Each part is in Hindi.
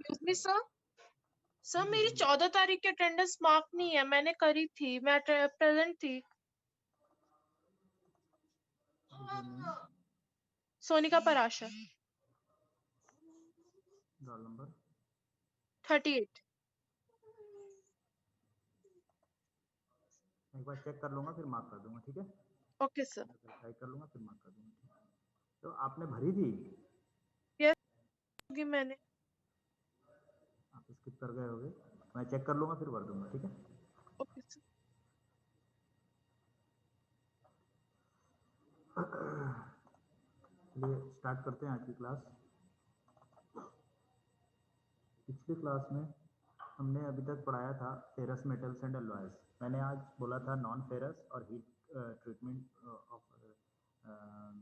एक्सक्यूज मी सर, सर मेरी 14 तारीख की अटेंडेंस मार्क नहीं है, मैंने करी थी, मैं प्रेजेंट थी। सोनिका पराशर। Roll number 38। एक बार चेक कर लूंगा फिर मार्क कर दूंगा, ठीक है? Okay sir. वेरीफाई कर लूंगा फिर मार्क कर दूंगा। तो आपने भरी थी? यस होगी मैंने। आप स्किप कर गए होगे, मैं चेक कर लूंगा फिर भर दूंगा, ठीक है? Okay sir. चलिए स्टार्ट करते हैं आज की क्लास। पिछली क्लास में हमने अभी तक पढ़ाया था फेरस मेटल्स एंड अलॉयज। मैंने आज बोला था नॉन फेरस और हीट ट्रीटमेंट ऑफ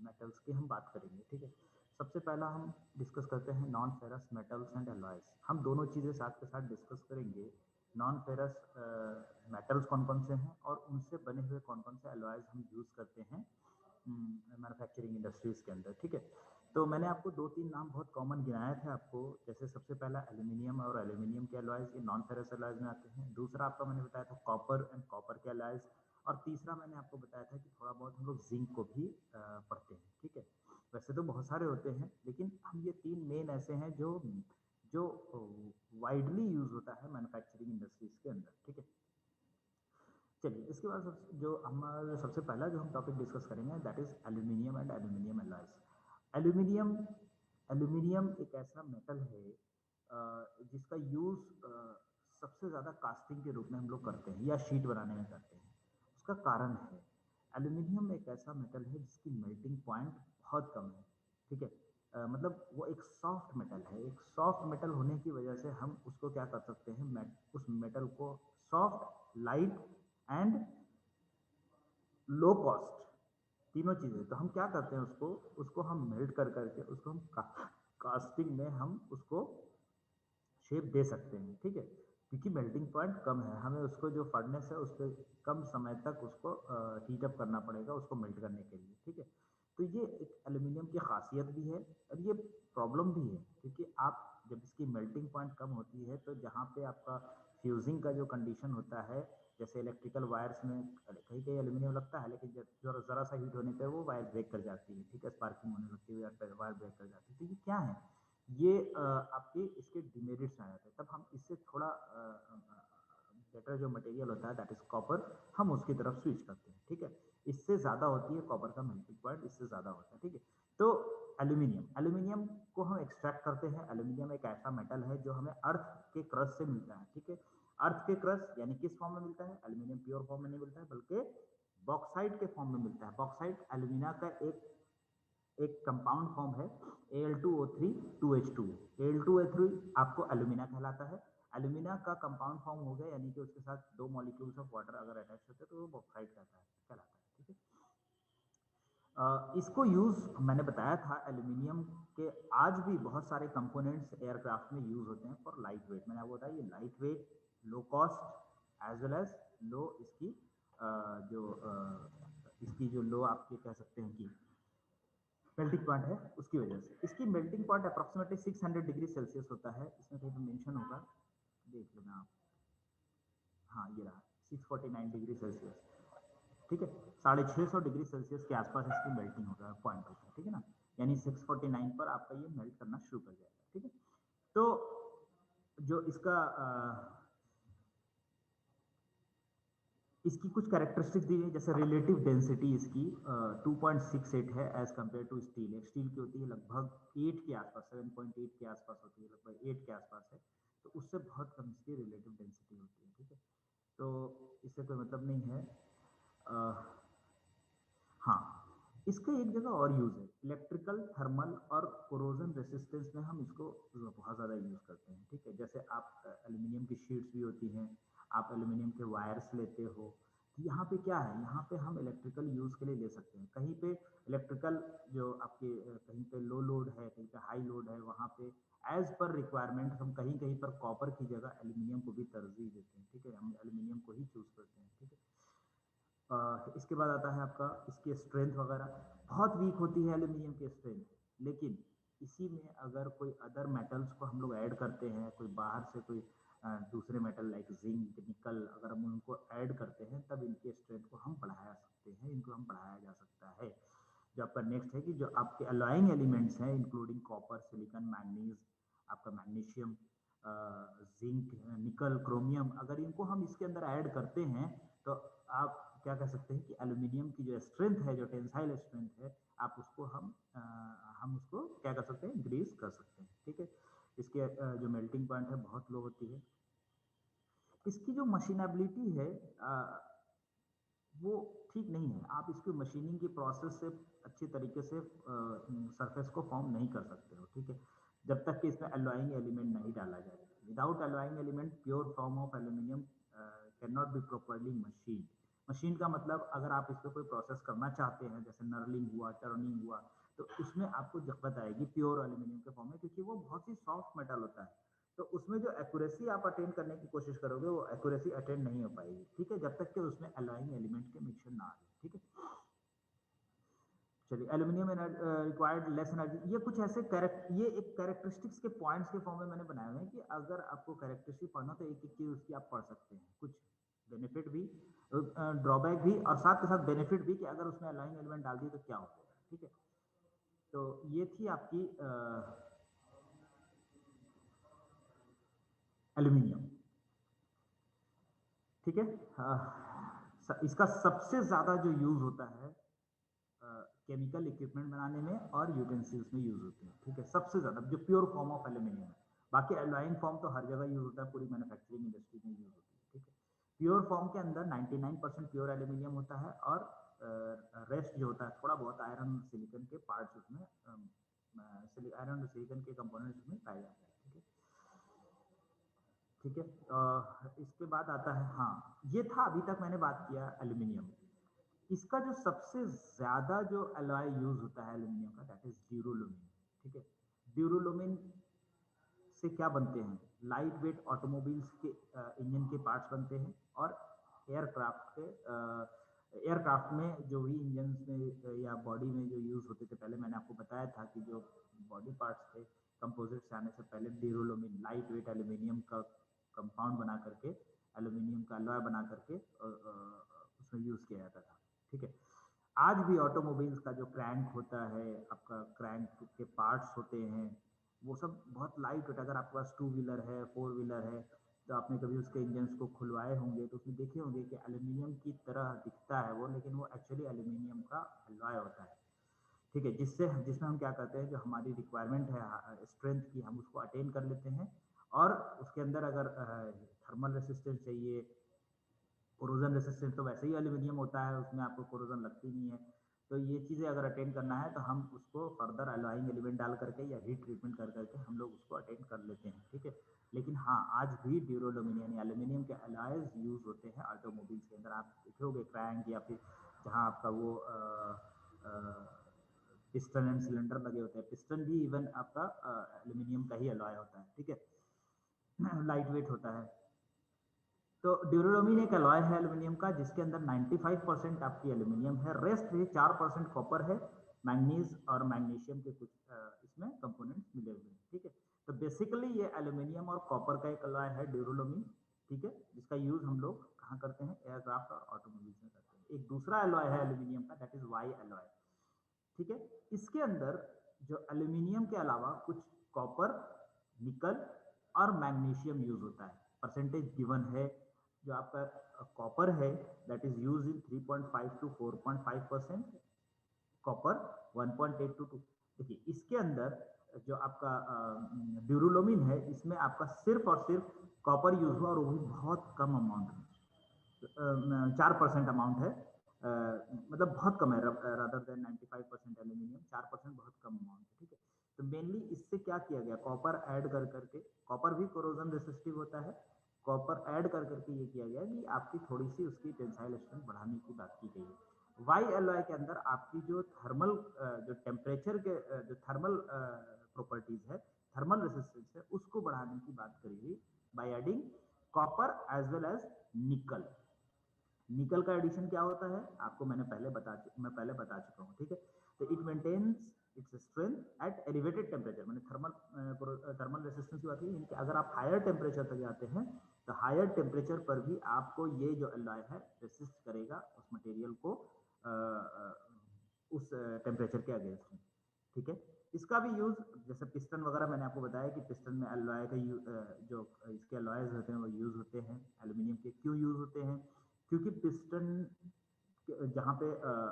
मेटल्स की हम बात करेंगे, ठीक है? सबसे पहला हम डिस्कस करते हैं non ferrous metals and alloys. हम दोनों चीज़ें साथ के साथ डिस्कस करेंगे। नॉन फेरस मेटल्स कौन कौन से हैं और उनसे बने हुए कौन कौन से अलॉयज हम यूज़ करते हैं मैन्युफैक्चरिंग इंडस्ट्रीज के अंदर, ठीक है? तो मैंने आपको 2-3 नाम बहुत कॉमन गिनाए थे आपको। जैसे सबसे पहला एल्यूमिनियम, और एल्यूमिनियम के अलॉयज ये नॉन फेरस अलॉयज में आते हैं। दूसरा आपका मैंने बताया था कॉपर एंड कॉपर के अलॉयज। और तीसरा मैंने आपको बताया था कि थोड़ा बहुत हम लोग जिंक को भी पढ़ते हैं, ठीक है? वैसे तो बहुत सारे होते हैं, लेकिन हम ये 3 मेन ऐसे हैं जो जो वाइडली यूज होता है मैन्युफैक्चरिंग इंडस्ट्रीज के अंदर, ठीक है? चलिए इसके बाद जो हमारा सबसे पहला जो हम टॉपिक डिस्कस करेंगे that is aluminium and aluminium alloys. Aluminium aluminium एक ऐसा मेटल है जिसका यूज सबसे ज़्यादा कास्टिंग के रूप में हम लोग करते हैं या शीट बनाने में करते हैं। उसका कारण है एल्यूमिनियम एक ऐसा मेटल है जिसकी मेल्टिंग पॉइंट बहुत कम है, ठीक है? मतलब वो एक सॉफ्ट मेटल है। एक सॉफ्ट मेटल होने की वजह से हम उसको क्या कर सकते हैं, उस मेटल को soft, light and low cost, तीनों चीजें। तो हम क्या करते हैं, उसको उसको हम मेल्ट कर करके उसको हम कास्टिंग में हम उसको शेप दे सकते हैं, ठीक है? क्योंकि मेल्टिंग पॉइंट कम है, हमें उसको जो फर्नेस है उस पर कम समय तक उसको हीट अप करना पड़ेगा उसको मेल्ट करने के लिए, ठीक है? तो ये एक एल्यूमिनियम की खासियत भी है और ये प्रॉब्लम भी है, क्योंकि आप जब इसकी मेल्टिंग पॉइंट कम होती है तो जहाँ पे आपका फ्यूजिंग का जो कंडीशन होता है, जैसे इलेक्ट्रिकल वायर्स में कहीं कहीं एल्यूमिनियम लगता है, लेकिन जब ज़रा सा हीट होने पर वो वायर ब्रेक कर जाती है, ठीक है? स्पार्किंग होने लगती है, वायर ब्रेक कर जाती है। तो ये क्या है, ये आपके इसके डिमेरिट्स आ जाते हैं। तब हम इससे थोड़ा बेटर जो मटेरियल होता है दैट इज कॉपर, हम उसकी तरफ स्विच करते हैं, ठीक है? इससे ज़्यादा होती है कॉपर का मेल्टिंग पॉइंट, इससे ज़्यादा होता है, ठीक है? तो एल्यूमिनियम को हम एक्सट्रैक्ट करते हैं। एल्यूमिनियम एक ऐसा मेटल है जो हमें अर्थ के क्रस्ट से मिलता है, ठीक है? अर्थ के क्रस्ट यानी किस फॉर्म में मिलता है? एल्यूमिनियम प्योर फॉर्म में नहीं मिलता है, बल्कि बॉक्साइट के फॉर्म में मिलता है। बॉक्साइट एल्यूमिना का एक कंपाउंड फॉर्म है, Al2O3 2H2। Al2O3 आपको एल्यूमिना कहलाता है। एल्यूमिना का कंपाउंड फॉर्म हो गया, यानी कि उसके साथ 2 मॉलिक्यूल्स ऑफ वाटर अगर अटैच होते हैं तो वो बॉक्साइट कहलाता है, ठीक है? इसको यूज मैंने बताया था एल्यूमिनियम के आज भी बहुत सारे कंपोनेंट्स एयरक्राफ्ट में यूज होते हैं फॉर लाइट वेट। मैंने आपको बताया ये light weight, low cost as well as low इसकी इसकी जो लो आपके कह सकते हैं कि मेल्टिंग पॉइंट है, उसकी वजह से। इसकी melting point approximately 600 degree Celsius होता है। इसमें कहीं पर मेंशन होगा, देख लेना आप। हाँ ये रहा, 649 डिग्री सेल्सियस, ठीक है? 650 डिग्री सेल्सियस के आसपास इसकी मेल्टिंग होगा पॉइंट होता है, ठीक है ना? यानी 649 पर आपका ये मेल्ट करना शुरू कर जाएगा, ठीक है? तो जो इसका इसकी कुछ कैरेक्टरिस्टिक्स दी गई, जैसे रिलेटिव डेंसिटी इसकी 2.68 है as compared to steel. Steel की होती है लगभग 8 के आसपास, 7.8 के आसपास होती है, लगभग 8 के आसपास है। तो उससे बहुत कम इसकी रिलेटिव डेंसिटी होती है, ठीक है? तो इससे कोई मतलब नहीं है। हाँ, इसका एक जगह और यूज है, इलेक्ट्रिकल, थर्मल और कोरोजन रेसिस्टेंस में हम इसको बहुत ज़्यादा यूज करते हैं, ठीक है? जैसे आप एल्यूमिनियम की शीट्स भी होती हैं, आप एल्यूमिनियम के वायर्स लेते हो, तो यहाँ पे क्या है, यहाँ पे हम इलेक्ट्रिकल यूज के लिए ले सकते हैं। कहीं पे इलेक्ट्रिकल जो आपके कहीं पे लो लोड है, कहीं पे हाई लोड है, वहाँ पे एज पर रिक्वायरमेंट हम कहीं कहीं पर कॉपर की जगह एल्यूमिनियम को भी तरजीह देते हैं, ठीक है? हम एल्यूमिनियम को ही चूज करते हैं, ठीक है? इसके बाद आता है आपका इसकी स्ट्रेंथ वगैरह। बहुत वीक होती है एल्यूमिनियम की स्ट्रेंथ, लेकिन इसी में अगर कोई अदर मेटल्स को हम लोग ऐड करते हैं, कोई बाहर से कोई दूसरे मेटल लाइक जिंक, निकल, अगर हम उनको ऐड करते हैं तब इनके स्ट्रेंथ को हम बढ़ा सकते हैं, इनको हम बढ़ाया जा सकता है। जो आपका नेक्स्ट है कि जो आपके अलॉइंग एलिमेंट्स हैं इंक्लूडिंग कॉपर, सिलिकॉन, मैंगनीज, आपका मैग्नीशियम, जिंक, निकल, क्रोमियम, अगर इनको हम इसके अंदर ऐड करते हैं तो आप क्या कह सकते हैं कि एल्यूमिनियम की जो स्ट्रेंथ है, जो टेंसाइल स्ट्रेंथ है, आप उसको हम उसको क्या कर सकते हैं, इंक्रीज कर सकते हैं। ठीक है, इसके जो मेल्टिंग पॉइंट है बहुत लो होती है। इसकी जो मशीनेबिलिटी है वो ठीक नहीं है। आप इसकी मशीनिंग की प्रोसेस से अच्छी तरीके से सरफेस को फॉर्म नहीं कर सकते हो। ठीक है, जब तक कि इसमें अलॉइंग एलिमेंट नहीं डाला जाए। Without alloying element pure form of aluminium can not be properly machine. Machine का मतलब अगर आप इस पर कोई प्रोसेस करना चाहते हैं, जैसे नर्लिंग हुआ, टर्निंग हुआ, तो उसमें आपको दिक्कत आएगी प्योर एल्यूमिनियम के फॉर्म में, क्योंकि वो बहुत ही सॉफ्ट मेटल होता है। तो उसमें जो एक्यूरेसी आप अटेन करने की कोशिश करोगे वो एक्यूरेसी अटेन नहीं हो पाएगी। ठीक है, जब तक कि उसमें अलॉइंग एलिमेंट के मिक्सचर ना आ जाए। ठीक है, चलिए, एल्यूमिनियम रिक्वायर्ड लेस एनर्जी, ये कुछ ऐसे ये एक कैरेक्टरिस्टिक्स के पॉइंट्स के फॉर्म में मैंने बनाए हुए हैं कि अगर आपको कैरेक्टरिस्टिक पढ़ना तो एक एक चीज उसकी आप पढ़ सकते हैं, कुछ बेनिफिट भी, ड्रॉबैक भी, और साथ के साथ बेनिफिट भी कि अगर उसमें अलॉइंग एलिमेंट डाल दिए तो क्या होगा। ठीक है, तो ये थी आपकी एल्यूमिनियम। ठीक है, इसका सबसे ज्यादा जो यूज होता है केमिकल इक्विपमेंट बनाने में और यूटेंसिल्स में यूज होते हैं। ठीक है, सबसे ज्यादा जो प्योर फॉर्म ऑफ एल्यूमिनियम है। बाकी एलॉइंग फॉर्म तो हर जगह यूज होता है, पूरी मैन्युफैक्चरिंग इंडस्ट्री में यूज होती है। ठीक है, प्योर फॉर्म के अंदर 99% प्योर एल्यूमिनियम होता है और रेस्ट जो होता है थोड़ा बहुत आयरन सिलिकॉन के पार्ट्स उसमें, आयरन और सिलिकॉन के कंपोनेंट्स उसमें पाए जाते हैं। ठीक है, ठीक है, इसके बाद आता है, हाँ, ये था अभी तक मैंने बात किया एल्यूमिनियम। इसका जो सबसे ज्यादा जो अलॉय यूज होता है एल्यूमिनियम का, दैट इज ड्यूरोलुमिन। ठीक है, ड्यूरोलुमिन से क्या बनते हैं, लाइट वेट ऑटोमोबाइल्स के इंजन के पार्ट्स बनते हैं, और एयरक्राफ्ट में जो भी इंजन में या बॉडी में जो यूज होते थे, पहले मैंने आपको बताया था कि जो बॉडी पार्ट्स थे कंपोजिट्स आने से पहले ड्यूरोलुमिन लाइट वेट एल्यूमिनियम का कंपाउंड बना करके, एल्यूमिनियम का अलॉय बना करके उसमें यूज किया जाता था। ठीक है, आज भी ऑटोमोबाइल्स का जो क्रैंक होता है, आपका क्रैंक के पार्ट्स होते हैं, वो सब बहुत लाइट वेट। अगर आपके पास टू व्हीलर है, फोर व्हीलर है, तो आपने कभी उसके इंजन्स को खुलवाए होंगे तो उसमें देखे होंगे कि एल्यूमिनियम की तरह दिखता है वो, लेकिन वो एक्चुअली एल्यूमिनियम का अलॉय होता है। ठीक है, जिसमें हम क्या करते हैं, जो हमारी रिक्वायरमेंट है स्ट्रेंथ की, हम उसको अटेन कर लेते हैं। और उसके अंदर अगर थर्मल रेसिस्टेंस चाहिए, कोरोजन रेसिस्टेंस तो वैसे ही एल्यूमिनियम होता है, उसमें आपको कोरोजन लगती नहीं है। तो ये चीज़ें अगर अटेंड करना है तो हम उसको फर्दर अलॉइंग एलिमेंट डाल करके या हीट ट्रीटमेंट कर करके हम लोग उसको अटेंड कर लेते हैं। ठीक है, लेकिन हाँ, आज भी ड्यूरोलुमिन यानी एल्यूमिनियम के अलॉयज यूज होते हैं ऑटोमोबाइल्स के अंदर। आप देखोगे क्रैंक या फिर जहाँ आपका वो पिस्टन एंड सिलेंडर लगे होते हैं, पिस्टन भी इवन आपका एल्यूमिनियम का ही अलॉय होता है। ठीक है, लाइट वेट होता है। तो ड्यूरोलुमिन एक अलॉय है एल्यूमिनियम का जिसके अंदर 95% आपकी एल्यूमिनियम है, रेस्ट भी 4% कॉपर है, मैंगनीज और मैग्नीशियम के कुछ इसमें कंपोनेंट्स मिले हुए हैं। ठीक है, तो बेसिकली ये एल्यूमिनियम और कॉपर का एक अलॉय है ड्यूरोलुमिन। ठीक है, जिसका यूज हम लोग कहाँ करते हैं, एयरक्राफ्ट और ऑटोमोबाइल्स में करते हैं। एक दूसरा अलॉय है एल्यूमिनियम का, दैट इज वाई अलॉय। ठीक है, इसके अंदर जो एल्यूमिनियम के अलावा कुछ कॉपर, निकल और मैग्नीशियम यूज होता है। परसेंटेज गिवन है, जो आपका कॉपर है that is use in 3.5 to 4.5%, copper 1.8 to 2। देखिए, इसके अंदर जो आपका ड्यूरोलुमिन है, इसमें आपका सिर्फ और सिर्फ कॉपर यूज हुआ और वो भी बहुत कम अमाउंट में, 4% अमाउंट है, मतलब बहुत कम है, रादर देन 95% एल्यूमिनियम, 4% बहुत कम अमाउंट है। ठीक है, तो मेनली इससे क्या किया गया, कॉपर ऐड कर करके, कॉपर भी कोरोजन रेसिस्टिव होता है, कॉपर ऐड कर करके ये किया गया कि आपकी थोड़ी सी उसकी टेंसाइल स्ट्रेंथ बढ़ाने की बात की गई है। वाई एलॉय के अंदर आपकी जो थर्मल जो टेम्परेचर के जो थर्मल प्रॉपर्टीज है, थर्मल रेसिस्टेंस है, उसको बढ़ाने की बात करी गई by adding copper as well as nickel. Nickel का एडिशन क्या होता है आपको मैं पहले बता चुका हूँ। ठीक है, तो it maintains its strength at elevated temperature, मैंने थर्मल रेसिस्टेंस की बात की, यानी कि अगर आप हायर टेम्परेचर तक जाते हैं तो हायर टेम्परेचर पर भी आपको ये जो एलॉय है रेसिस्ट करेगा उस मटेरियल को उस टेम्परेचर के अगेंस्ट में, ठीक है। इसका भी यूज जैसे पिस्टन वगैरह मैंने आपको बताया कि पिस्टन में एलॉय का जो इसके एलॉयज होते हैं वो यूज होते हैं एल्यूमिनियम के। क्यों यूज होते हैं? क्योंकि पिस्टन जहाँ पे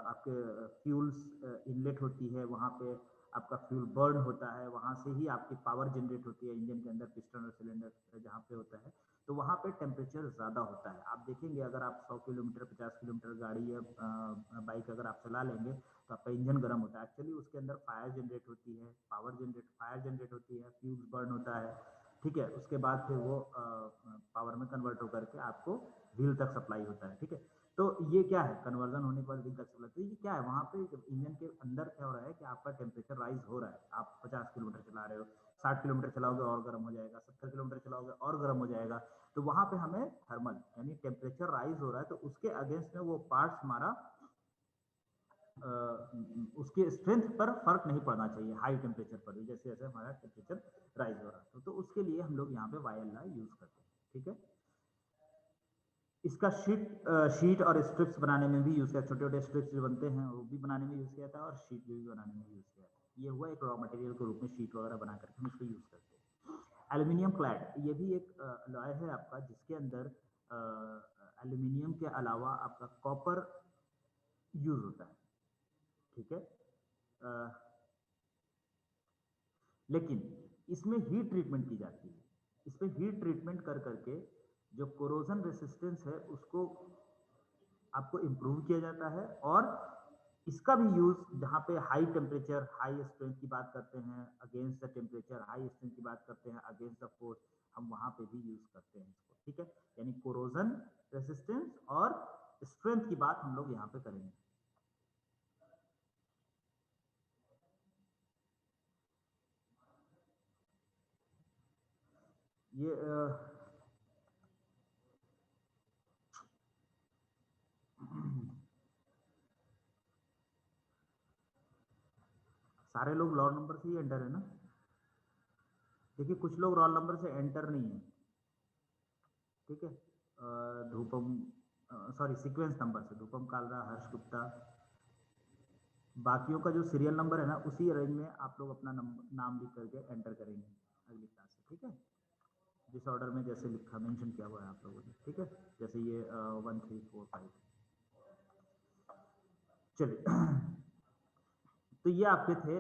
आपके फ्यूल्स इनलेट होती है वहाँ पे आपका फ्यूल बर्न होता है, वहाँ से ही आपकी पावर जनरेट होती है इंजन के अंदर, पिस्टन और सिलेंडर जहाँ पे होता है, तो वहाँ पे टेम्परेचर ज़्यादा होता है। आप देखेंगे अगर आप 100 किलोमीटर 50 किलोमीटर गाड़ी या बाइक अगर आप चला लेंगे तो आपका इंजन गर्म होता है, एक्चुअली उसके अंदर फायर जनरेट होती है, फायर जनरेट होती है, फ्यूल बर्न होता है, ठीक है। उसके बाद फिर वो पावर में कन्वर्ट होकर के आपको व्हील तक सप्लाई होता है, ठीक है। तो ये क्या है, कन्वर्जन होने के बाद व्हील तक सप्लाई, तो ये क्या है, वहाँ पे इंजन के अंदर क्या हो रहा है कि आपका टेम्परेचर राइज हो रहा है। आप 50 किलोमीटर चला रहे हो, 60 किलोमीटर चलाओगे और गर्म हो जाएगा, 70 किलोमीटर चलाओगे और गर्म हो जाएगा, तो वहाँ पे हमें थर्मल यानी टेम्परेचर राइज हो रहा है, तो उसके अगेंस्ट में वो पार्ट्स हमारा उसके स्ट्रेंथ पर फर्क नहीं पड़ना चाहिए हाई टेम्परेचर पर भी, जैसे जैसे हमारा टेम्परेचर राइज हो रहा है, तो उसके लिए हम लोग यहाँ पे वाईएलआई यूज करते हैं, ठीक है। इसका शीट और स्ट्रिप्स बनाने में भी यूज किया, छोटे छोटे स्ट्रिप्स जो बनते हैं वो भी बनाने में यूज किया था और शीट भी बनाने में यूज किया था। ये हुआ एक रॉ मटेरियल के रूप में शीट वगैरह बना करके हम इसको यूज करते हैं। एल्यूमिनियम क्लैड, ये भी एक अलॉय है आपका जिसके अंदर एल्यूमिनियम के अलावा आपका कॉपर यूज होता है, ठीक है। लेकिन इसमें हीट ट्रीटमेंट की जाती है, इसमें हीट ट्रीटमेंट कर करके जो कोरोजन रेसिस्टेंस है उसको आपको इम्प्रूव किया जाता है, और इसका भी यूज जहाँ पे हाई टेम्परेचर हाई स्ट्रेंथ की बात करते हैं against the temperature, high strength की बात करते हैं अगेंस्ट द फोर्स, हम वहाँ पे भी यूज करते हैं इसको, ठीक है। यानी कोरोजन रेसिस्टेंस और स्ट्रेंथ की बात हम लोग यहाँ पे करेंगे। ये सारे लोग रोल नंबर से ही एंटर है ना? देखिए कुछ लोग रोल नंबर से एंटर नहीं है, ठीक है। धूपम सॉरी सीक्वेंस नंबर से धूपम कालरा, हर्ष गुप्ता, बाकियों का जो सीरियल नंबर है ना उसी रेंज में आप लोग अपना नाम लिख करके एंटर करेंगे अगली क्लास से, ठीक है। जिस ऑर्डर में जैसे लिखा मेंशन किया हुआ है आप लोगों ने, ठीक है। जैसे ये 1 3 4 5, चलिए तो ये आपके थे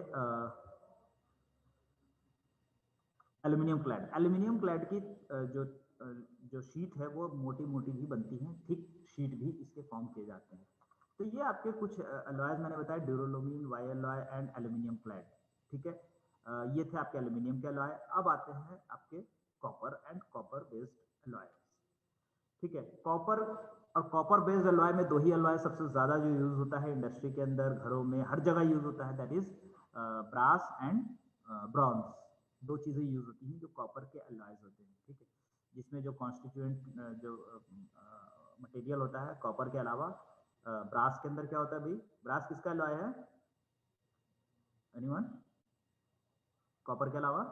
एल्यूमिनियम क्लैड। एल्यूमिनियम क्लैड की जो जो शीट है वो मोटी मोटी भी बनती हैं, थिक शीट भी इसके फॉर्म किए जाते हैं। तो ये आपके कुछ अलॉयज मैंने बताया, duralumin, Y alloy and aluminium clad, ठीक है। ये थे आपके एल्यूमिनियम के अलॉय। अब आते हैं आपके copper and copper based alloy, ठीक है। कॉपर और कॉपर बेस्ड अलॉय में दो ही अलॉय सबसे ज्यादा जो यूज होता है इंडस्ट्री के अंदर, घरों में, हर जगह यूज होता है, that is brass and bronze. दो चीजें यूज होती हैं जो कॉपर के अलॉयज होते हैं, ठीक है। जिसमें जो कॉन्स्टिट्यूएंट जो मटेरियल होता है कॉपर के अलावा, ब्रास के अंदर क्या होता है भाई? ब्रास किसका अलॉय है? एनीवन? कॉपर के अलावा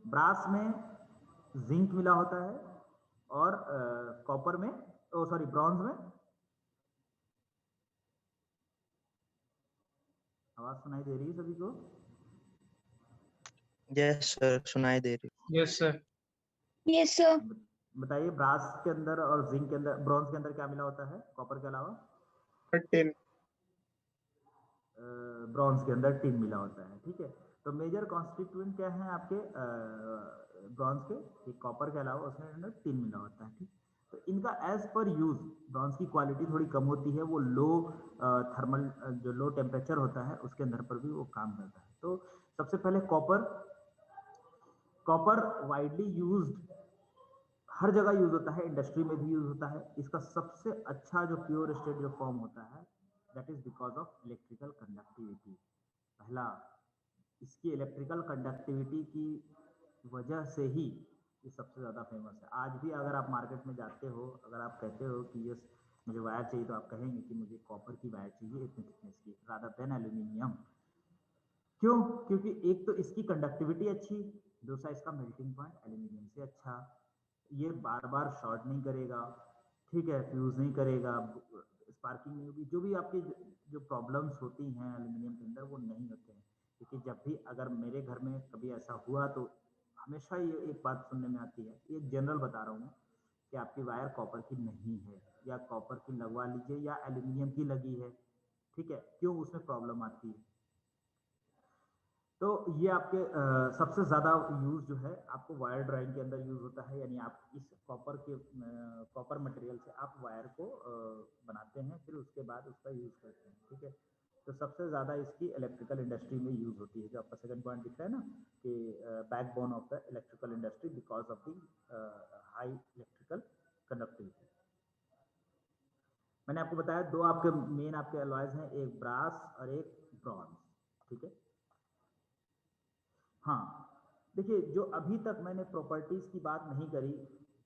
ब्रास में जिंक मिला होता है, और कॉपर में सॉरी ब्रॉन्ज में आवाज सुनाई दे रही है सभी को? यस सर, सुनाई दे रही। Yes sir. Yes sir. बताइए ब्रास के अंदर और जिंक के अंदर, ब्रॉन्ज के अंदर क्या मिला होता है कॉपर के अलावा? टिन। ब्रॉन्ज के अंदर टिन मिला होता है, ठीक है। तो मेजर कॉन्स्टिट्यूएंट क्या है आपके ब्रॉन्ज के? कॉपर के अलावा उसमें अंदर टिन मिला होता है, ठीक। तो इनका एज पर यूज ब्रॉन्ज की क्वालिटी थोड़ी कम होती है, वो लो थर्मल जो लो टेम्परेचर होता है उसके अंदर पर भी वो काम करता है। तो सबसे पहले कॉपर, कॉपर वाइडली यूज्ड, हर जगह यूज होता है, इंडस्ट्री में भी यूज होता है। इसका सबसे अच्छा जो प्योर स्टेट जो फॉर्म होता है that is because of electrical conductivity. पहला, इसकी इलेक्ट्रिकल कंडक्टिविटी की वजह से ही ये सबसे ज़्यादा फेमस है। आज भी अगर आप मार्केट में जाते हो, अगर आप कहते हो कि ये मुझे वायर चाहिए तो आप कहेंगे कि मुझे कॉपर की वायर चाहिए इतनी थिकनेस की, रादर देन एल्यूमिनियम। क्यों? क्योंकि एक तो इसकी कंडक्टिविटी अच्छी, दूसरा इसका मेल्टिंग पॉइंट एल्यूमिनियम से अच्छा, ये बार बार शॉर्ट नहीं करेगा, ठीक है, फ्यूज नहीं करेगा, स्पार्किंग नहीं होगी, जो भी आपकी जो प्रॉब्लम्स होती हैं एल्यूमिनियम के अंदर वो नहीं होते हैं। क्योंकि जब भी अगर मेरे घर में कभी ऐसा हुआ तो हमेशा ये एक बात सुनने में आती है, ये जनरल बता रहा हूँ मैं, कि आपकी वायर कॉपर की नहीं है, या कॉपर की लगवा लीजिए या एल्यूमिनियम की लगी है, ठीक है, क्यों उसमें प्रॉब्लम आती है? तो ये आपके सबसे ज़्यादा यूज़ जो है आपको वायर ड्राइंग के अंदर यूज़ होता है, यानी आप इस कॉपर मटेरियल से आप वायर को बनाते हैं, फिर उसके बाद उसका यूज़ करते हैं, ठीक है। तो सबसे ज़्यादा इसकी इलेक्ट्रिकल इंडस्ट्री में यूज़ होती है, जो आपका सेकंड पॉइंट दिख रहा है ना कि backbone of the electrical industry because of the high electrical conductivity. मैंने आपको बताया दो आपके मेन आपके अलॉयज हैं, एक ब्रास और एक ब्रॉन्ज, ठीक है। हाँ, देखिए जो अभी तक मैंने प्रॉपर्टीज की बात नहीं करी,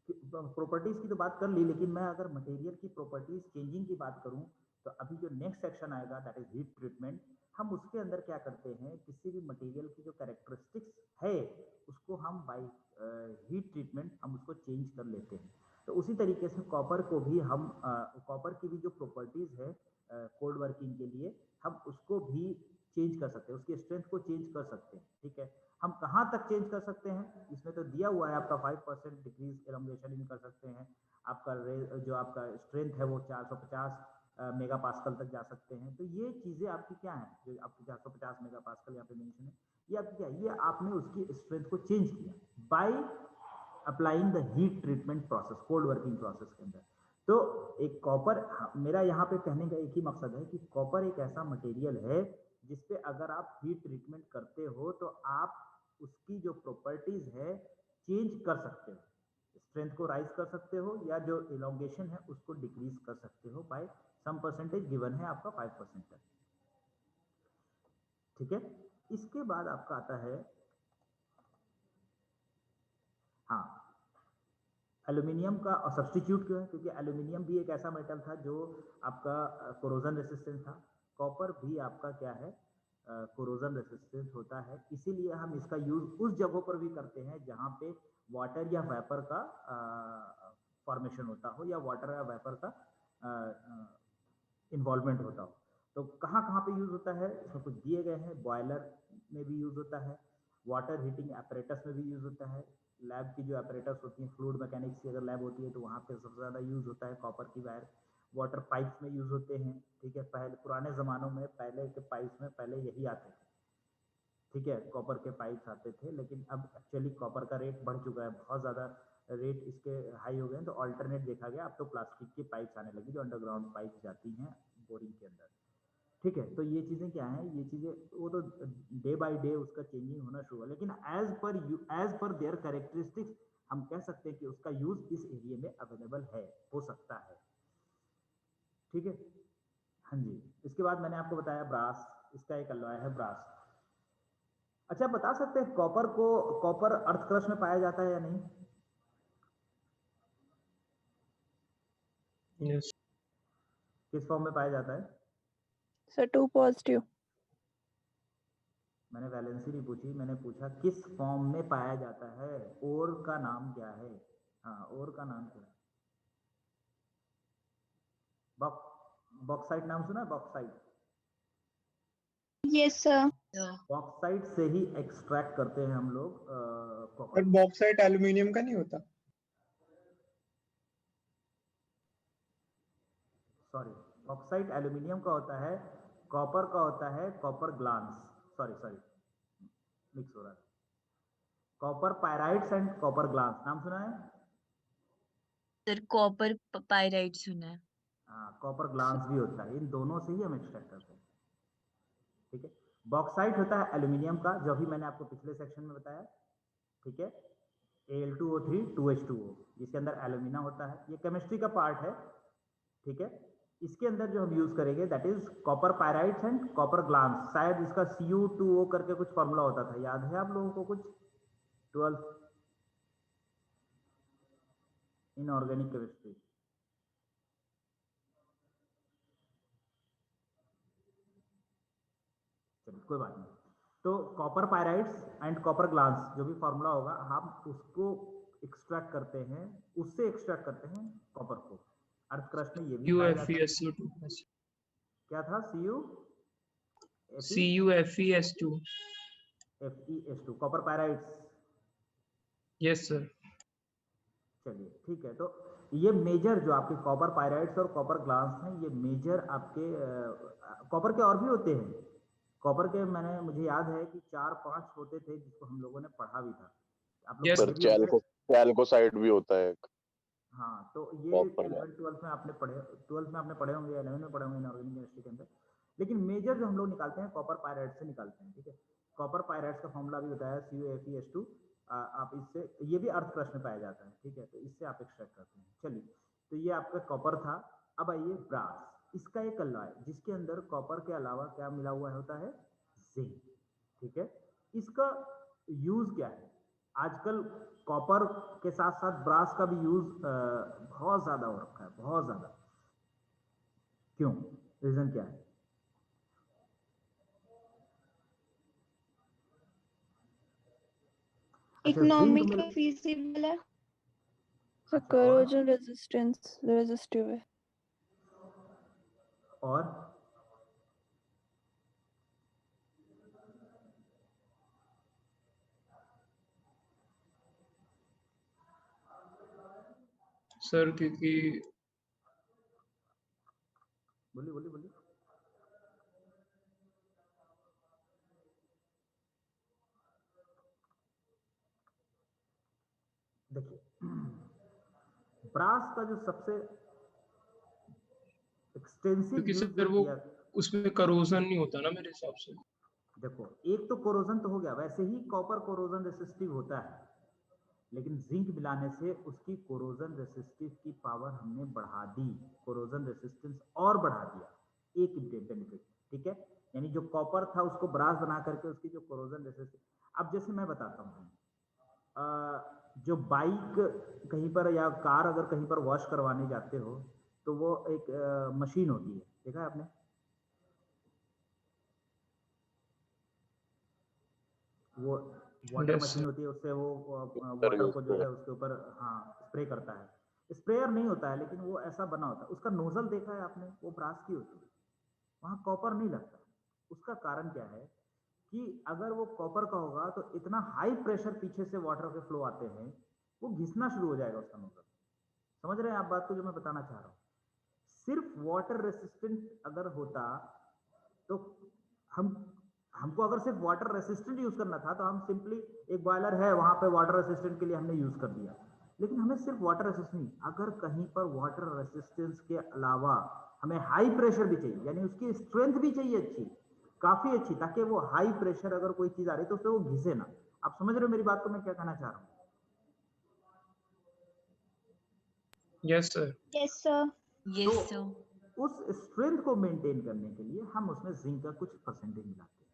प्रॉपर्टीज की तो बात कर ली, लेकिन मैं अगर मटेरियल की प्रॉपर्टीज चेंजिंग की बात करूं तो अभी जो नेक्स्ट सेक्शन आएगा दैट इज हीट ट्रीटमेंट। हम उसके अंदर क्या करते हैं, किसी भी मटेरियल की जो कैरेक्टरिस्टिक्स है उसको हम बाय हीट ट्रीटमेंट हम उसको चेंज कर लेते हैं। तो उसी तरीके से कॉपर को भी हम कॉपर की भी जो प्रॉपर्टीज है कोल्ड वर्किंग के लिए हम उसको भी चेंज कर सकते हैं, उसकी स्ट्रेंथ को चेंज कर सकते हैं, ठीक है। हम कहाँ तक चेंज कर सकते हैं, इसमें तो दिया हुआ है आपका 5% डिक्रीज एलोंगेशन इन कर सकते हैं, आपका जो आपका स्ट्रेंथ है वो 450 मेगा पास्कल तक जा सकते हैं। तो ये चीज़ें आपकी क्या है, जो आपकी 450 मेगा पास्कल यहाँ पे मेंशन है, ये आपकी क्या है, ये आपने उसकी स्ट्रेंथ को चेंज किया by applying the heat treatment process, cold working process के अंदर। तो एक कॉपर, मेरा यहाँ पे कहने का एक ही मकसद है कि कॉपर एक ऐसा मटेरियल है जिसपे अगर आप हीट ट्रीटमेंट करते हो तो आप उसकी जो प्रॉपर्टीज है चेंज कर सकते हो, स्ट्रेंथ को राइज कर सकते हो या जो इलोंगेशन है उसको डिक्रीज कर सकते हो बाय सम परसेंटेज गिवन है आपका 5% तक, ठीक है। इसके बाद आपका आता है हाँ एल्यूमिनियम का सब्स्टिट्यूट क्यों है, क्योंकि एल्यूमिनियम भी एक ऐसा मेटल था जो आपका कोरोजन रेसिस्टेंट था, कॉपर भी आपका क्या है कोरोजन रेसिस्टेंट होता है, इसीलिए हम इसका यूज उस जगहों पर भी करते हैं जहां पे वाटर या वेपर का फॉर्मेशन होता हो या वाटर या वेपर का इन्वॉल्वमेंट होता हो। तो कहाँ कहाँ पे यूज होता है, इसमें कुछ दिए गए हैं, बॉयलर में भी यूज होता है, वाटर हीटिंग एपरेटस में भी यूज होता है, लैब की जो एपरेटस होती है, फ्लूइड मैकेनिक्स की अगर लैब होती है तो वहाँ पे सबसे ज़्यादा यूज होता है कॉपर की वायर, वाटर पाइप्स में यूज होते हैं, ठीक है। पहले पुराने ज़मानों में पहले के पाइप्स में पहले यही आते थे, ठीक है, कॉपर के पाइप्स आते थे, लेकिन अब एक्चुअली कॉपर का रेट बढ़ चुका है, बहुत ज़्यादा रेट इसके हाई हो गए हैं, तो अल्टरनेट देखा गया, अब तो प्लास्टिक की पाइप्स आने लगी जो अंडरग्राउंड पाइप जाती हैं बोरिंग के अंदर, ठीक है। तो ये चीज़ें क्या हैं, ये चीज़ें वो तो डे बाय डे उसका चेंजिंग होना शुरू हुआ, लेकिन एज पर देयर कैरेक्टरिस्टिक्स हम कह सकते हैं कि उसका यूज इस एरिया में अवेलेबल है, हो सकता है, ठीक है। हाँ जी, इसके बाद मैंने आपको बताया ब्रास, इसका एक अलॉय है ब्रास। अच्छा, बता सकते हैं कॉपर अर्थ क्रस्ट में पाया जाता है या नहीं? Yes. किस फॉर्म में पाया जाता है? Sir 2 positive. मैंने वैलेंसी नहीं पूछी, मैंने पूछा किस फॉर्म में पाया जाता है, ओर का नाम क्या है? हाँ, ओर का नाम क्या है? बॉक्साइट नाम सुना है? Bauxite, yes sir. बॉक्साइट से ही एक्सट्रैक्ट करते हैं हम लोग कॉपर। पर बॉक्साइट एल्युमिनियम का नहीं होता? सॉरी, बॉक्साइट एल्यूमिनियम का होता है, कॉपर का होता है कॉपर ग्लांस, सॉरी मिक्स हो रहा है, copper pyrites and copper glance नाम सुना है? सर कॉपर पायराइट सुना है। हाँ, कॉपर ग्लांस भी होता है, इन दोनों से ही हम एक्सट्रैक्ट करते हैं, ठीक है। बॉक्साइट होता है एल्यूमिनियम का, जो भी मैंने आपको पिछले सेक्शन में बताया, ठीक है, Al2O3 2H2O, जिसके अंदर एल्यूमिना होता है, ये केमिस्ट्री का पार्ट है, ठीक है। इसके अंदर जो हम यूज करेंगे that is copper pyrites and copper glance, शायद इसका Cu2O करके कुछ फॉर्मूला होता था, याद है आप लोगों को कुछ 12 इन ऑर्गेनिक केमिस्ट्री? कोई बात नहीं। तो कॉपर पायराइड्स एंड कॉपर ग्लास जो भी फॉर्मूला होगा हम उसको एक्सट्रैक्ट करते हैं, उससे एक्सट्रैक्ट करते हैं कॉपर को। अर्थ क्रस्ट में ये भी पाया जाता है। CuFeSO2 क्या था? CuFeS2 FeS2 copper पायराइड्स। Yes sir. चलिए ठीक है, तो ये मेजर जो आपके कॉपर पायराइड्स और कॉपर ग्लास हैं, ये मेजर आपके कॉपर के और भी होते हैं। कॉपर के मुझे याद है कि 4-5 होते थे जिसको हम लोगों ने पढ़ा भी था। आप लोग Yes, पढ़े भी होंगे। चैल्कोसाइड भी होता है एक। हाँ, तो ये Copper 11th-12th में आपने पढ़े, 12th में आपने पढ़े होंगे, 11th में पढ़े होंगे इनऑर्गेनिक केमिस्ट्री के अंदर। लेकिन मेजर जो हम लोग निकालते हैं कॉपर पायराइड से निकालते हैं, ठीक है। कॉपर पायराइड्स का फॉर्मूला भी बताया CuFeS2। आप इससे, ये भी अर्थ क्रस्ट में पाया जाता है, ठीक है, तो इससे आप एक्सट्रैक्ट करते हैं। चलिए, तो ये आपका कॉपर था। अब आइए ब्रास। इसका एक अलॉय जिसके अंदर कॉपर के अलावा क्या मिला हुआ होता है? जिंक, ठीक है। इसका यूज क्या है? आजकल कॉपर के साथ साथ ब्रास का भी यूज बहुत ज्यादा हो रखा है, बहुत ज्यादा। क्यों? रीजन क्या है? इकोनॉमिकली फीजिबल है, so corrosion resistance resistive है। और सर क्योंकि बोलिए बोलिए बोलिए। देखिए, ब्रास का जो सबसे एक्सटेंसिव क्योंकि यूज सर वो किया, उसमें करोजन नहीं होता ना मेरे हिसाब से। देखो एक तो कोरोजन तो हो गया, वैसे ही कॉपर कोरोजन रेसिस्टिव होता है, लेकिन जिंक मिलाने से उसकी कोरोजन रेसिस्टिव की पावर हमने बढ़ा दी, कोरोजन रेसिस्टेंस और बढ़ा दिया। एक बेनिफिट, ठीक है। यानी जो कॉपर था उसको ब्रास बना करके उसकी जो कोरोजन रेसिस्टिव। अब जैसे मैं बताता हूँ, जो बाइक कहीं पर या कार अगर कहीं पर वॉश करवाने जाते हो तो वो एक मशीन होती है, देखा है आपने? वो वाटर मशीन होती है, उससे वो वाटर को जो है उसके ऊपर हाँ स्प्रे करता है। स्प्रेयर नहीं होता है, लेकिन वो ऐसा बना होता है। उसका नोजल देखा है आपने? वो ब्रास की होती है, वहां कॉपर नहीं लगता। उसका कारण क्या है कि अगर वो कॉपर का होगा तो इतना हाई प्रेशर पीछे से वाटर के फ्लो आते हैं, वो घिसना शुरू हो जाएगा उसका नोजल। समझ रहे हैं आप बात को जो मैं बताना चाह रहा हूँ? सिर्फ वाटर रेसिस्टेंट अगर होता तो हमको अगर सिर्फ वाटर रेसिस्टेंट यूज करना था तो हम सिंपली एक बॉयलर है वहां पे वाटर रेसिस्टेंट के लिए हमने यूज कर दिया। लेकिन हमें सिर्फ वाटर रेसिस्टेंट, अगर कहीं पर वाटर रेसिस्टेंस के अलावा हमें हाई प्रेशर भी चाहिए, यानी उसकी स्ट्रेंथ भी चाहिए अच्छी, काफी अच्छी, ताकि वो हाई प्रेशर अगर कोई चीज आ रही तो उससे वो घिसे ना। आप समझ रहे हो मेरी बात को मैं क्या कहना चाह रहा हूँ? Yes sir. Yes sir. Yes sir. उस स्ट्रेंथ को मेंटेन करने के लिए हम उसमें जिंक का कुछ परसेंटेज मिलाते हैं,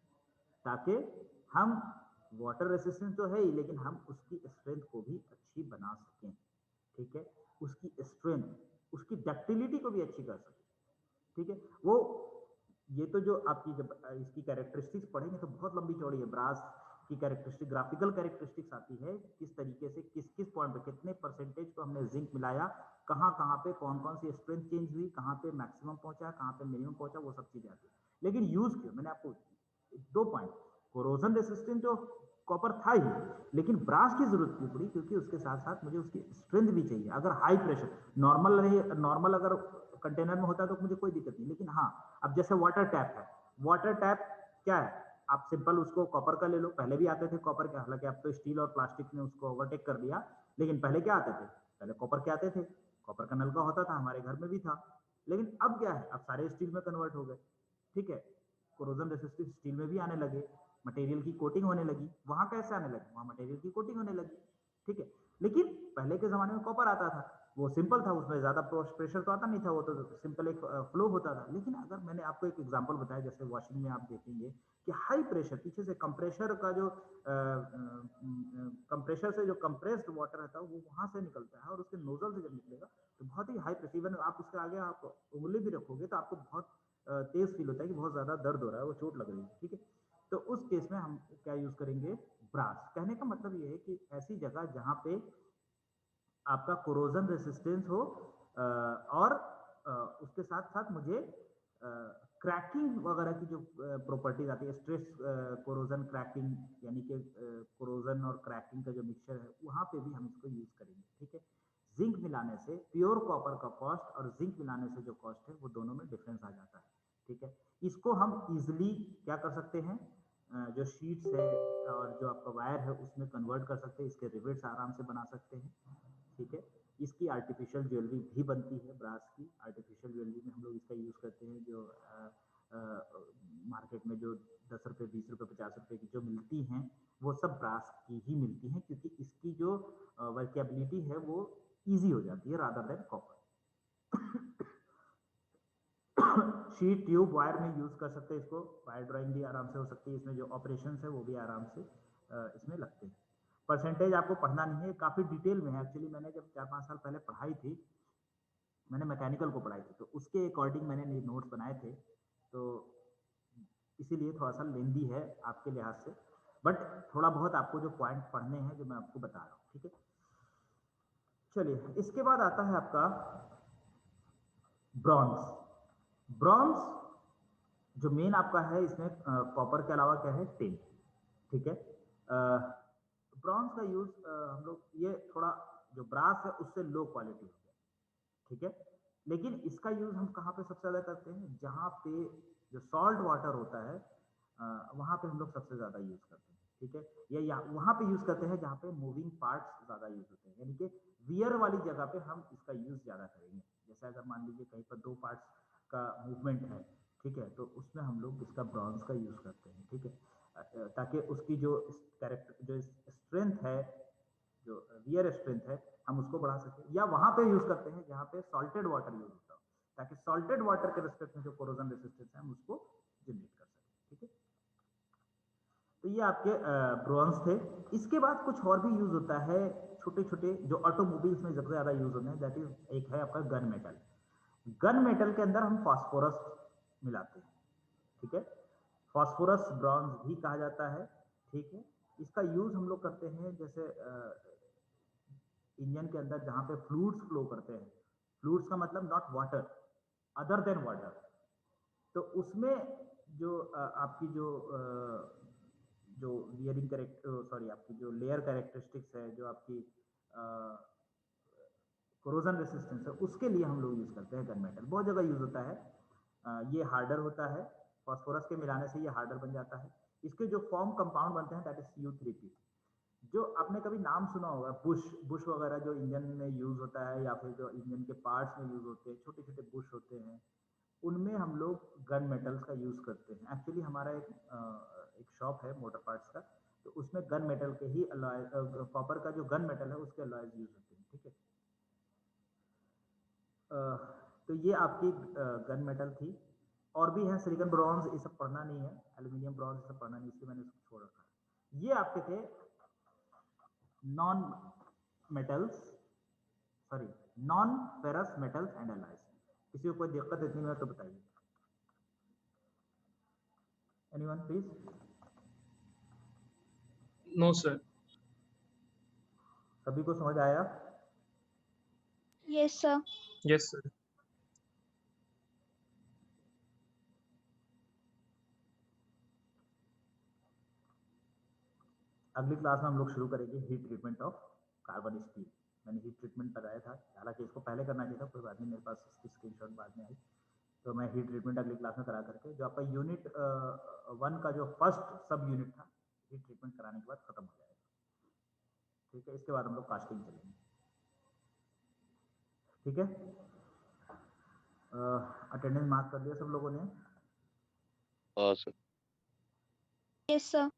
ताकि हम वाटर रेसिस्टेंस तो है ही, लेकिन हम उसकी स्ट्रेंथ को भी अच्छी बना सकें, ठीक है। उसकी स्ट्रेंथ, उसकी डक्टिलिटी को भी अच्छी कर सकें, ठीक है। वो ये तो जो आपकी जब इसकी कैरेक्टरिस्टिक्स पढ़ेंगे तो बहुत लंबी चौड़ी है। ब्रास की कैरेक्टरिस्टिक, ग्राफिकल कैरेक्टरिस्टिक्स आती है, किस तरीके से किस किस पॉइंट पे कितने परसेंटेज को हमने जिंक मिलाया, कहाँ कहाँ पे कौन कौन सी स्ट्रेंथ चेंज हुई, कहाँ पे मैक्सिमम पहुंचा, कहाँ पे मिनिमम पहुंचा, वो सब चीजें आती है। लेकिन यूज क्यों, मैंने आपको 2 पॉइंट, कोरोजन रेसिस्टेंट जो कॉपर था ही, लेकिन ब्रास की जरूरत क्यों पड़ी? क्योंकि उसके साथ साथ मुझे उसकी स्ट्रेंथ भी चाहिए। अगर हाई प्रेशर नॉर्मल अगर कंटेनर में होता तो मुझे कोई दिक्कत नहीं, लेकिन हाँ, अब जैसे वाटर टैप है, वाटर टैप क्या है? आप सिंपल उसको कॉपर का ले लो, पहले भी आते थे कॉपर के, हालांकि अब तो स्टील और प्लास्टिक ने उसको ओवरटेक कर दिया, लेकिन पहले क्या आते थे? पहले कॉपर के आते थे, कॉपर का नलका होता था, हमारे घर में भी था। लेकिन अब क्या है? अब सारे स्टील में कन्वर्ट हो गए, ठीक है। कोरोजन रेसिस्टिव स्टील में भी आने लगे, मटेरियल की कोटिंग होने लगी। वहां कैसे आने लगी? वहां मटेरियल की कोटिंग होने लगी, ठीक है। लेकिन पहले के जमाने में कॉपर आता था, वो सिंपल था, उसमें ज्यादा प्रेशर तो आता नहीं था, वो तो सिंपल एक फ्लो होता था। लेकिन अगर मैंने आपको एक एग्जांपल बताया, जैसे वॉशिंग में आप देखेंगे कि हाई प्रेशर पीछे से कंप्रेशर का जो कंप्रेशर से जो कंप्रेस्ड वाटर रहता है वो वहां से निकलता है, और उसके नोजल से जब निकलेगा तो बहुत ही हाई प्रेशर, इवन आप उसके आगे आप उंगली भी रखोगे तो आपको बहुत तेज फील होता है कि बहुत ज्यादा दर्द हो रहा है, वो चोट लग रही है, ठीक है। तो उस केस में हम क्या यूज करेंगे, ब्रास। कहने का मतलब ये है कि ऐसी जगह जहां पे आपका कोरोजन रेसिस्टेंस हो और उसके साथ साथ मुझे क्रैकिंग वगैरह की जो प्रॉपर्टीज आती है, स्ट्रेस कोरोजन क्रैकिंग, यानी कि कोरोजन और क्रैकिंग का जो मिक्सचर है, वहां पे भी हम इसको यूज करेंगे। ठीक है, जिंक मिलाने से प्योर कॉपर का कॉस्ट और जिंक मिलाने से जो कॉस्ट है वो दोनों में डिफरेंस आ जाता है। ठीक है, इसको हम इजिली क्या कर सकते हैं, जो शीट्स है और जो आपका वायर है उसमें कन्वर्ट कर सकते हैं, इसके रिवेट्स आराम से बना सकते हैं। ठीक है, इसकी आर्टिफिशियल ज्वेलरी भी बनती है, ब्रास की आर्टिफिशियल ज्वेलरी में हम लोग इसका यूज करते हैं। जो मार्केट में जो 10 रुपये 20 रुपये 50 रुपये की जो मिलती हैं वो सब ब्रास की ही मिलती हैं, क्योंकि इसकी जो वर्केबिलिटी है वो ईजी हो जाती है rather than copper. Sheet tube wire में यूज कर सकते हैं इसको, वायर ड्राइंग भी आराम से हो सकती है, इसमें जो ऑपरेशन है वो भी आराम से इसमें लगते हैं। परसेंटेज आपको पढ़ना नहीं है, काफी डिटेल में है। एक्चुअली मैंने जब 4-5 साल पहले पढ़ाई थी, मैंने मैकेनिकल को पढ़ाई थी, तो उसके अकॉर्डिंग मैंने नोट्स बनाए थे, तो इसीलिए थोड़ा सा लेंदी है आपके लिहाज से, बट थोड़ा बहुत आपको जो पॉइंट पढ़ने हैं जो मैं आपको बता रहा हूँ। ठीक है, चलिए इसके बाद आता है आपका ब्रॉन्ज। ब्रॉन्ज जो मेन आपका है, इसमें कॉपर के अलावा क्या है, टिन। ठीक है, ब्रॉन्ज का यूज हम लोग, ये थोड़ा जो ब्रास है उससे लो क्वालिटी हो गया। ठीक है, लेकिन इसका यूज हम कहाँ पे सबसे ज्यादा करते हैं, जहाँ पे जो सॉल्ट वाटर होता है वहां पे हम लोग सबसे ज्यादा यूज करते हैं। ठीक है, या वहां पे यूज करते हैं जहाँ पे मूविंग पार्ट्स ज्यादा यूज होते हैं, यानी कि वियर वाली जगह पे हम इसका यूज ज्यादा करेंगे। जैसे अगर मान लीजिए कहीं पर 2 पार्ट्स का मूवमेंट है, ठीक है, तो उसमें हम लोग इसका ब्रॉन्ज का यूज करते हैं। ठीक है, ताकि उसकी जो कैरेक्टर, जो स्ट्रेंथ है, जो वियर स्ट्रेंथ है, हम उसको बढ़ा सकें। या वहां पे यूज करते हैं जहाँ पे सॉल्टेड वाटर यूज होता हो, ताकि सॉल्टेड वाटर के रिस्पेक्ट में जो कोरोजन रेसिस्टेंस है हम उसको जनरेट कर सकें। ठीक है, तो ये आपके ब्रॉन्ज थे। इसके बाद कुछ और भी यूज होता है, छोटे छोटे जो ऑटोमोबाइल्स में सबसे ज्यादा यूज होते हैं, दैट इज एक है आपका गन मेटल। गन मेटल के अंदर हम फास्फोरस मिलाते हैं। ठीक है, फास्फोरस ब्रॉन्ज भी कहा जाता है। ठीक है, इसका यूज हम लोग करते हैं जैसे इंजन के अंदर जहां पे फ्लूइड्स फ्लो करते हैं, फ्लूइड्स का मतलब not water, other than water, तो उसमें जो आपकी जो वियरिंग कैरेक्टर, सॉरी, आपकी जो लेयर कैरेक्टरिस्टिक्स है, जो आपकी कोरोजन रेसिस्टेंस है, उसके लिए हम लोग यूज करते हैं गन मेटल। बहुत जगह यूज होता है। ये हार्डर होता है, फास्फोरस के मिलाने से ये हार्डर बन जाता है। इसके जो फॉर्म कंपाउंड बनते हैं दैट इज CU3P। जो आपने कभी नाम सुना होगा, बुश वगैरह जो इंजन में यूज होता है, या फिर जो इंजन के पार्ट्स में यूज होते हैं, छोटे छोटे बुश होते हैं, उनमें हम लोग गन मेटल्स का यूज करते हैं। एक्चुअली हमारा एक शॉप है मोटर पार्ट्स का, तो उसमें गन मेटल के ही अलॉय, कॉपर का जो गन मेटल है उसके अलॉयज यूज होते हैं। ठीक है, तो ये आपकी गन मेटल थी। और भी है सिलिकॉन ब्रॉन्ज, ये सब पढ़ना नहीं है, एल्यूमिनियम ब्रॉन्ज ये सब पढ़ना नहीं, इसलिए मैंने इसको छोड़ रखा है। ये आपके थे non metals, sorry, non ferrous metals and alloys. किसी को कोई दिक्कत इतनी में तो बताइए, एनीवन प्लीज। No sir. सभी को समझ आया? Yes, sir. Yes sir. अगली क्लास में हम लोग शुरू करेंगे heat treatment of carbon steel. मैंने हीट ट्रीटमेंट लगाया था, हालांकि इसको पहले करना चाहिए था, कोई बात नहीं, मेरे पास इसकी स्क्रीनशॉट बाद में आई, तो मैं हीट ट्रीटमेंट अगली क्लास में करा करके, जो आपका यूनिट 1 का जो फर्स्ट सब यूनिट था, हीट ट्रीटमेंट कराने के बाद खत्म हो जाएगा। ठीक है, इसके बाद हम लोग कास्टिंग चलेंगे। ठीक है, अटेंडेंस मार्क कर दिया सब लोगों ने? हाँ सर। Yes, sir.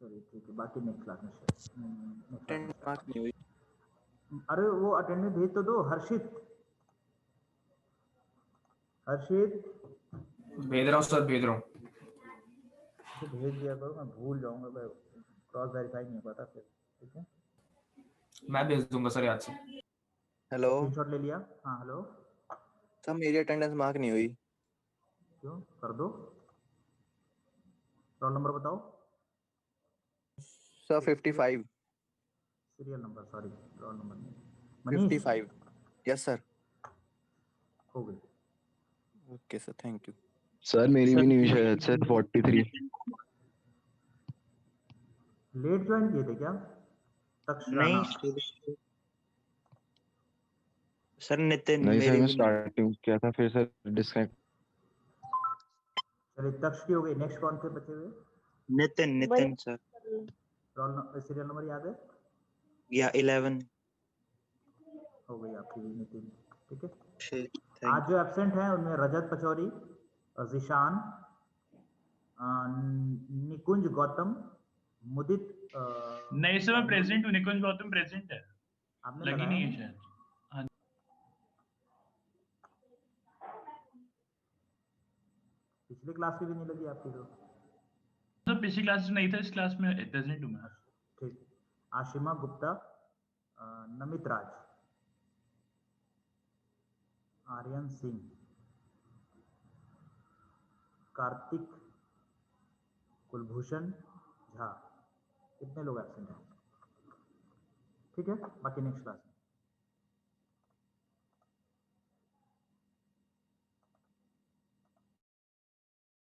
चलिए ठीक है, बाकी नेक्स्ट क्लास में शेयर। अटेंडेंस मार्क नहीं हुई। अरे वो अटेंडेंस भेज तो दो, हर्षित भेज रहा हूँ सर, भेज रहा हूँ। तो भेज दिया करो, मैं भूल जाऊंगा, मैं क्रॉस वेरीफाई नहीं हो पाता फिर। ठीक है, मैं भेज दूंगा सर याद से। हेलो, स्क्रीनशॉट ले लिया? हाँ हेलो, सर मेरी अटेंडेंस मार्क नहीं हुई। क्यों? कर दो। रोल नंबर बताओ। Sir 55। Serial number, sorry roll number नहीं। मनीष 55। Yes sir. हो गई। Okay sir, thank you. Sir मेरी भी नहीं हुई शायद सर 43। लेट ज्वाइन किए थे क्या? तक्षराना। नहीं सर नितिन नहीं सर मेरी मैं भी नहीं। स्टार्टिंग किया था फिर सर डिस्कनेक्ट। चलिए तक्ष की हो गई। नेक्स्ट कौन थे बचे हुए? Nitin sir. Roll serial number याद है? या 11। हो गई आपकी भी नितिन। ठीक है। थैंक आज जो एब्सेंट हैं उनमें रजत पचौरी, जिशान, निकुंज गौतम, मुदित। नहीं सर मैं प्रेजेंट हूँ, निकुंज गौतम प्रेजेंट है। आपने लगी लगाया नहीं है नहीं? शायद। हाँ पिछली क्लास की भी नहीं लगी आपकी तो। सर पिछली क्लास में नहीं था, इस क्लास में प्रेजेंट हूँ मैं। ठीक। आशिमा गुप्ता, नमित राज, आर्यन सिंह, कार्तिक, कुलभूषण झा। कितने लोग एब्सेंट हैं? ठीक है, बाकी नेक्स्ट क्लास में।